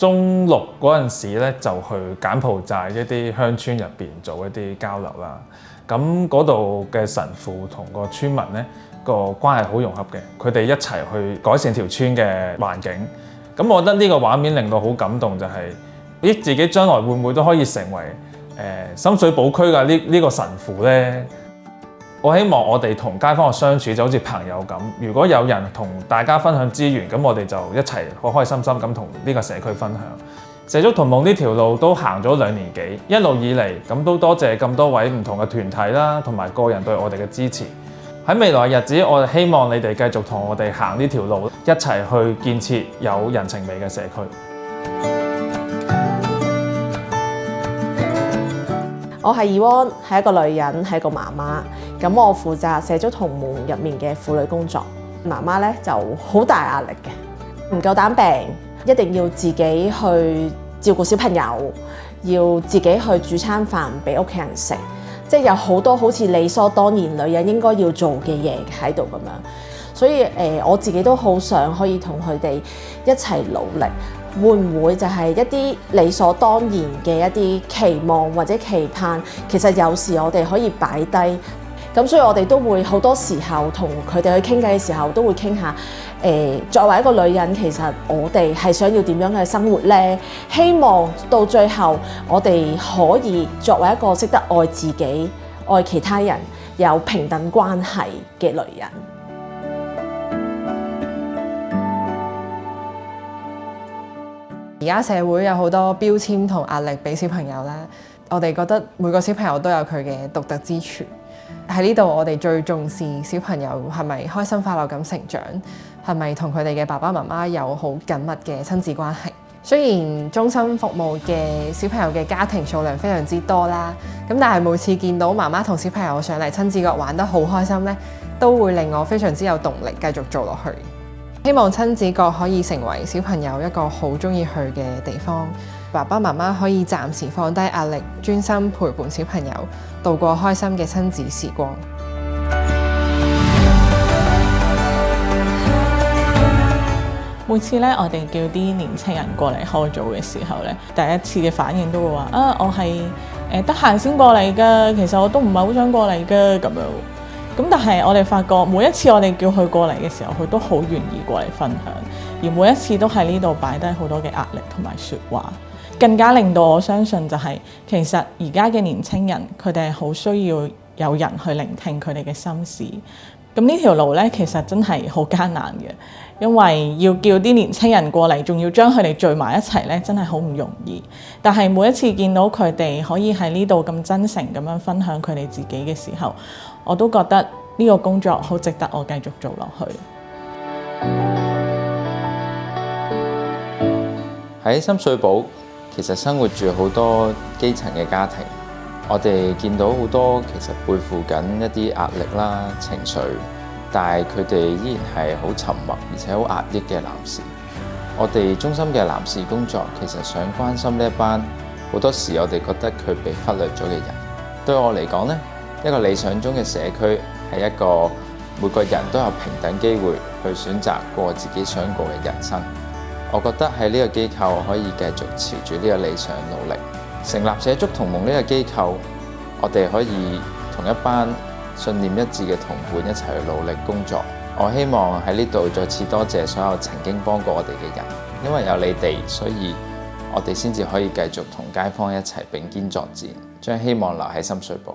中六嗰陣時咧，就去柬埔寨一啲鄉村入邊做一啲交流啦。咁嗰度嘅神父同個村民咧個關係好融洽嘅，佢哋一齊去改善條村嘅環境。咁我覺得呢個畫面令到好感動，就係咦自己將來會唔會都可以成為深水埗區嘅呢個神父呢？我希望我哋同街坊嘅相處就好似朋友咁，如果有人同大家分享資源，咁我哋就一齊開開心心咁同呢個社區分享。社足同夢呢條路都行咗2年幾，一路以嚟咁都多謝咁多位唔同嘅團體啦，同埋個人對我哋嘅支持。喺未來日子，我希望你哋繼續同我哋行呢條路，一齊去建設有人情味嘅社區。我係Yvonne，係一個女人，係一個媽媽。咁我負責社足同夢入面嘅婦女工作。媽媽咧就好大壓力嘅，唔夠膽病，一定要自己去照顧小朋友，要自己去煮餐飯俾屋企人食，即係有好多好似理所當然女人應該要做嘅嘢喺度咁樣。所以我自己都好想可以同佢哋一齊努力。會唔會就係一啲理所當然嘅一啲期望或者期盼？其實有時我哋可以擺低，咁所以我哋都會好多時候同佢哋去傾偈嘅時候，都會傾下作為一個女人，其實我哋係想要點樣嘅生活呢？希望到最後我哋可以作為一個識得愛自己、愛其他人、有平等關係嘅女人。而家社會有好多標籤同壓力俾小朋友啦，我哋覺得每個小朋友都有佢嘅獨特之處。喺呢度我哋最重視小朋友係咪開心快樂咁成長，係咪同佢哋嘅爸爸媽媽有好緊密嘅親子關係。雖然中心服務嘅小朋友嘅家庭數量非常之多啦，咁但係每次見到媽媽同小朋友上嚟親子角玩得好開心呢，都會令我非常之有動力繼續做落去。希望親子角可以成為小朋友一個好鍾意去嘅地方，爸爸媽媽可以暫時放低壓力，專心陪伴小朋友度過開心嘅親子時光。每次咧，我哋叫啲年青人過嚟開組嘅時候咧，第一次嘅反應都會話啊，我係得閒先過嚟㗎，其實我都唔係好想過嚟㗎咁樣。咁但係我哋發覺每一次我哋叫佢過嚟嘅時候，佢都好願意過嚟分享，而每一次都喺呢度擺低好多嘅壓力同埋説話，更加令到我相信就係其實而家嘅年青人佢哋係好需要有人去聆聽佢哋嘅心事。咁呢條路咧，其實真係好艱難嘅，因為要叫啲年青人過嚟，仲要將佢哋聚埋一齊咧，真係好唔容易。但係每一次見到佢哋可以喺呢度咁真誠咁樣分享佢哋自己嘅時候，我都覺得呢個工作好值得我繼續做落去。喺深水埗，其實生活住好多基層嘅家庭。我哋見到好多其實背負緊一啲壓力啦、情緒，但係佢哋依然係好沉默而且好壓抑嘅男士。我哋中心嘅男士工作其實想關心呢一班好多時我哋覺得佢被忽略咗嘅人。對我嚟講呢，一個理想中嘅社區係一個每個人都有平等機會去選擇過自己想過嘅人生。我覺得喺呢個機構可以繼續朝住呢個理想努力。成立社足同夢呢個機構，我哋可以同一班信念一致嘅同伴一齊去努力工作。我希望喺呢度再次多謝所有曾經幫過我哋嘅人，因為有你哋，所以我哋先至可以繼續同街坊一齊並肩作戰，將希望留喺深水埗。